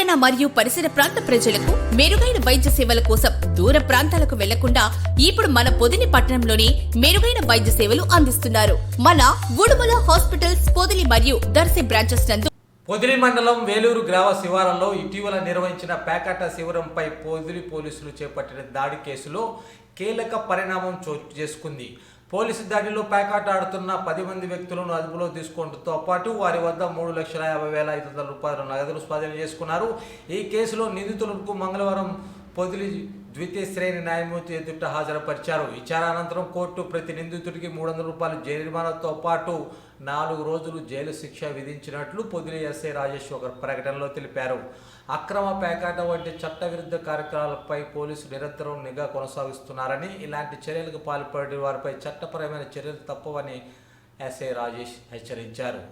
పట్టణ మరియు పరిసర ప్రాంత ప్రజలకు మెరుగైన వైద్య సేవల కోసం దూర ప్రాంతాలకు వెళ్లకుండా ఇప్పుడు మన పొదిలి పట్టణంలోనే మెరుగైన వైద్య సేవలు అందిస్తున్నారు. మన ఉడుమల హాస్పిటల్స్ పొదిలి మరియు దర్శి బ్రాంచెస్ నందు పొదిలి మండలం వేలూరు గ్రామ శివారంలో ఇటీవల నిర్వహించిన పేకాట శిబిరంపై పొదిలి పోలీసులు చేపట్టిన దాడి కేసులో కీలక పరిణామం చోటు చేసుకుంది. పోలీసు దాడిలో పేకాట ఆడుతున్న 10 మంది వ్యక్తులను అదుపులో తీసుకోవడంతో పాటు వారి వద్ద 3,50,500 రూపాయల నగదును స్వాధీనం చేసుకున్నారు. ఈ కేసులో నిందితులకు మంగళవారం పొదిలి ద్వితీయ శ్రేణి న్యాయమూర్తి ఎదుట హాజరుపరిచారు. విచారానంతరం కోర్టు ప్రతి నిందితుడికి 300 రూపాయల జరిమానాతో పాటు 4 రోజులు జైలు శిక్ష విధించినట్లు పొదిలి ఎస్ఐ రాజేష్ ఒక ప్రకటనలో తెలిపారు. అక్రమ పేకాట వంటి చట్టవిరుద్ధ కార్యక్రమాలపై పోలీసులు నిరంతరం నిఘా కొనసాగిస్తున్నారని, ఇలాంటి చర్యలకు పాల్పడే వారిపై చట్టపరమైన చర్యలు తప్పవని ఎస్ఐ రాజేష్ హెచ్చరించారు.